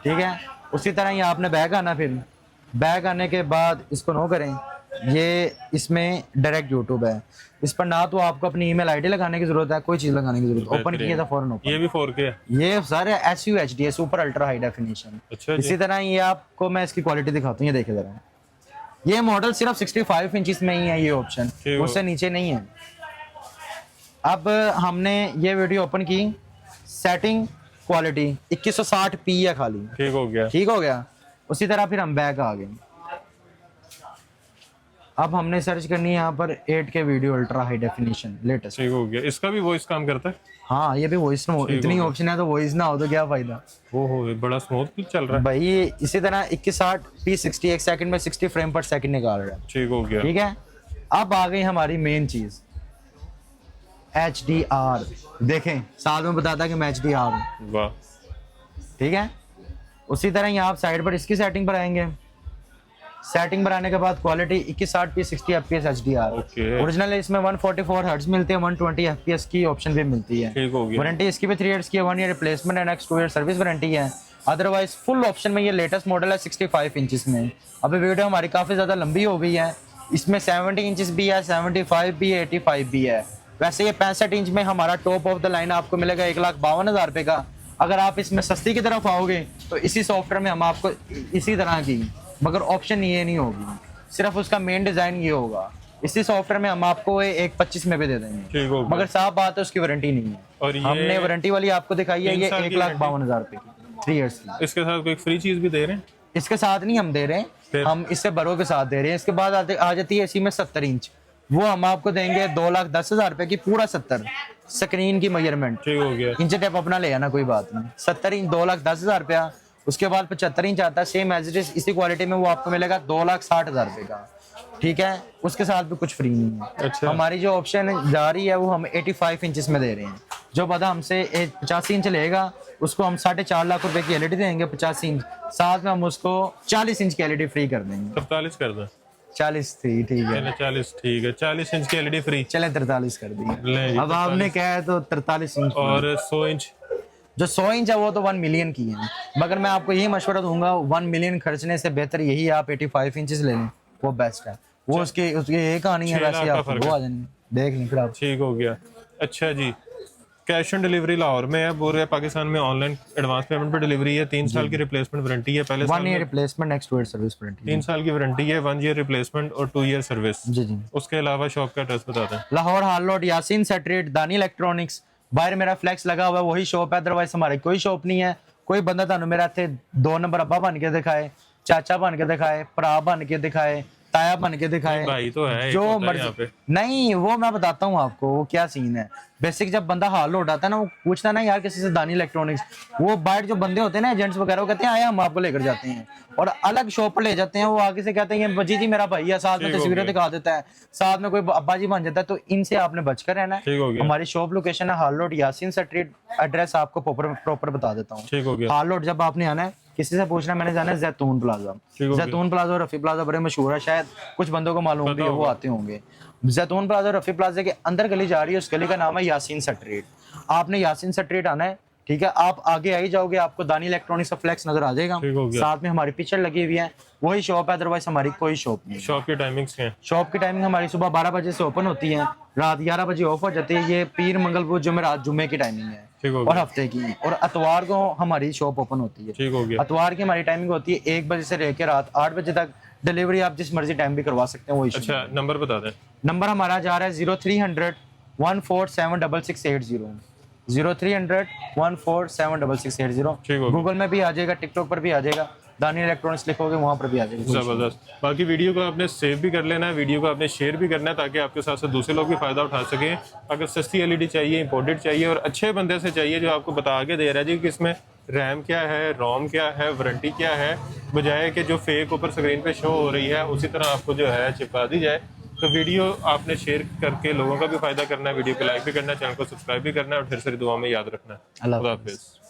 ठीक है। उसी तरह ही आपने बैक आना, फिर बैक आने के बाद इसको नो करें। ये इसमें डायरेक्ट यूट्यूब है, इस पर ना तो आपको अपनी ईमेल आईडी लगाने की जरूरत है, कोई चीज लगाने की जरूरत है। ओपन किया था फौरन ओपन। ये भी 4K है। ये सारे SU HD है, सुपर अल्ट्रा हाई डेफिनेशन। अच्छा जी। इसी तरह ये आपको मैं इसकी क्वालिटी दिखाता हूँ, ये देखे जरा। ये मॉडल सिर्फ 65 इंचेस में ही है, ये ऑप्शन ठीक हो। उससे नीचे नहीं है। अब हमने ये वीडियो ओपन की, सेटिंग क्वालिटी 2160p है खाली, ठीक हो गया। ठीक हो गया। उसी तरह फिर हम बैक आ गए। अब हमने सर्च करनी है यहाँ पर 8K video ultra high definition latest. ठीक हो गया। इसका भी वॉइस काम करता है? हाँ, ये भी वॉइस, इतनी ऑप्शन है तो वॉइस ना हो तो क्या फायदा। ओहो, ये बड़ा स्मूथ भी चल रहा है। भाई इसी तरह 2160p 60 एक सेकंड में 60 फ्रेम पर सेकंड निकाल रहा है, ठीक हो गया। ठीक है। अब आ गई हमारी मेन चीज, HDR। देखें, साथ में बताता कि मैं HDR हूं, वाह, ठीक है। उसी तरह ही आप साइड पर इसकी सेटिंग पर आएंगे। सेटिंग पर आने के बाद quality 2160p 60 fps HDR। Okay. Original इसमें 144 हर्ट्ज मिलते हैं, 120 fps की ऑप्शन भी मिलती है। ठीक हो गया। वारंटी इसकी भी 3 इयर्स की है, 1 ईयर रिप्लेसमेंट है, नेक्स्ट 2 ईयर सर्विस वारंटी है। अदरवाइज फुल ऑप्शन में ये लेटेस्ट मॉडल है 65 इंचेस में। अभी वीडियो हमारी काफ़ी ज़्यादा लंबी हो गई है, इसमें 70 इंचेस भी है, 75 भी है, 85 भी है। वैसे ये 65 इंच में हमारा टॉप ऑफ द लाइन आपको मिलेगा 1,52,000 रुपये का। अगर आप इसमें सस्ती की तरफ आओगे तो इसी सॉफ्टवेयर में हम आपको इसी तरह की, मगर ऑप्शन ये नहीं होगी, सिर्फ उसका मेन डिज़ाइन ये होगा। इसी सॉफ्टवेयर में हम आपको 1,25 में भी दे देंगे, ठीक हो गया। मगर साफ बात है उसकी वारंटी नहीं है। और ये हमने वारंटी वाली आपको दिखाई है, 3 ये साल की 1,52,000 रुपये की, 3 इयर्स की। इसके साथ कोई फ्री चीज भी दे रहे हैं? इसके साथ नहीं हम दे रहे फिर? हैं, हम इससे बड़ों के साथ दे रहे हैं। इसके बाद आ जाती है इसी में 70 इंच, वो हम आपको देंगे 2,10,000 रुपये की, पूरा 70 स्क्रीन की मेजरमेंट। ठीक हो गया। इंच टेप अपना ले आना, कोई बात नहीं। 70 इंच 2,10,000 रुपया। उसके बाद 75 इंच आता है सेम एज इट इज इसी क्वालिटी में, वो आपको मिलेगा 2,60,000 रुपये का, ठीक है। उसके साथ भी कुछ फ्री नहीं है। अच्छा। हमारी जो ऑप्शन जा रही है वो हम 85 इंचेस में दे रहे हैं। जो बंदा हमसे 85 इंच लेगा उसको हम 4.5 लाख रुपए की एलईडी देंगे 85 इंच, साथ में हम उसको 40 इंच की एलईडी फ्री कर देंगे। 43 कर दो। 40 थी, ठीक है, चले 40, ठीक है। 40 इंच की एलईडी फ्री। चले 43 कर ले दिए। जी, अब आपने कहा है तो 43 इंच। और 100 इंच? जो 100 इंच है वो तो 1 मिलियन की है, मगर मैं आपको यही मशवरा दूंगा, 1 मिलियन खर्चने से बेहतर यही आप 85 इंचेस ले लें, वो बेस्ट है। वो उसकी ये कहानी है, 6 लाख वैसे का आप फर्क वो है। आ जाएंगे, देख लें फिर आप। ठीक हो गया। अच्छा जी, कैश ऑन डिलीवरी लाहौर में है, पूरे पाकिस्तान में ऑनलाइन एडवांस पेमेंट पे डिलीवरी है। 3 साल की रिप्लेसमेंट वारंटी है। पहले 1 year replacement, next 2 year service warranty. 3 साल की वारंटी है, 1 ईयर रिप्लेसमेंट और 2 ईयर सर्विस। जी जी। उसके अलावा शॉप का एड्रेस बता दें। लाहौर हाल रोड, यासीन सेट्रेट, दानी इलेक्ट्रॉनिक्स। बाहर मेरा फ्लैक्स लगा हुआ है, वही शॉप है, अदरवाइज हमारी कोई शॉप नहीं है। कोई बंदा थानू मेरा थे 2 नंबर अब्बा बन के दिखाए, चाचा बन के दिखाए, भरा बन के दिखाए, ताया बन के दिखाए, भाई तो है, एक जो होता है यहाँ पे। मर्जी नहीं, वो मैं बताता हूँ आपको वो क्या सीन है। बेसिक जब बंदा हाल लोड आता है ना, वो पूछता है ना यार किसी से दानी इलेक्ट्रॉनिक्स, वो बाहर जो बंदे होते हैं ना एजेंट्स वगैरह, वो कहते हैं आया हम आपको लेकर जाते हैं, और अलग शॉप पर ले जाते हैं। वो आगे से कहते हैं जी जी मेरा भाई है, साथ में ठीक हो तस्वीरें गया। दिखा देता है, साथ में कोई अब्बा जी बन जाता है। तो इनसे आपने बचकर रहना है। ठीक हो गया। हमारी शॉप लोकेशन है हाल रोड, यासीन स्ट्रीट। एड्रेस आपको प्रॉपर बता देता हूँ। ठीक हो गया। हाल रोड जब आपने आना है, किसी से पूछना मैंने जाना है जैतून प्लाजा। ठीक हो गया। जैतून प्लाजा और रफी प्लाजा बड़े मशहूर है, शायद कुछ बंदों को मालूम भी है, वो आते होंगे। जैतून प्लाजा और रफी प्लाजा के अंदर गली जा रही है, उस गली का नाम है यासीन स्ट्रीट। आपने यासीन स्ट्रीट आना है, ठीक है। आप आगे आई जाओगे, आपको दानी इलेक्ट्रॉनिक्स का फ्लेक्स नजर आ जाएगा, ठीक हो गया। साथ में हमारी पिक्चर लगी हुई है, वही शॉप है, अदरवाइज हमारी कोई शॉप नहीं है। शॉप की टाइमिंग्स क्या है? शॉप की टाइमिंग हमारी सुबह 12 बजे से ओपन होती है, रात 11 बजे ऑफ हो जाती है। ये पीर मंगल बुध जुमेरात जुम्मे की टाइमिंग है, ठीक हो और गया। हफ्ते की, और अतवार को हमारी शॉप ओपन होती है। ठीक हो गया। अतवार की हमारी टाइमिंग होती है 1 बजे से लेकर रात 8 बजे तक। डिलीवरी आप जिस मर्जी टाइम भी करवा सकते हैं, वो इशू अच्छा, नंबर बता दें। नंबर हमारा जा रहा है 0300 1476680। 0300 147680। ठीक हो गया। गूगल में भी आ जाएगा, टिकटॉक पर भी आ जाएगा, दानियल इलेक्ट्रॉनिक्स लिखोगे वहाँ पर भी आ जाएगा। ज़बरदस्त। बाकी वीडियो को आपने सेव भी कर लेना है, वीडियो को आपने शेयर भी करना है ताकि आपके साथ साथ दूसरे लोग भी फ़ायदा उठा सकें। अगर सस्ती एलईडी चाहिए, इंपोर्टेड चाहिए और अच्छे बंदे से चाहिए जो आपको बता के दे रहा है जी कि इसमें रैम क्या है, रोम क्या है, वारंटी क्या है, बजाय कि जो फेक ऊपर स्क्रीन पे शो हो रही है उसी तरह आपको जो है चिपका दी जाए। तो वीडियो आपने शेयर करके लोगों का भी फ़ायदा करना है, वीडियो को लाइक भी करना है, चैनल को सब्सक्राइब भी करना है और ढेर सारी दुआ में याद रखना है। अल्लाह खुदा हाफ़िज़। हाफिज़।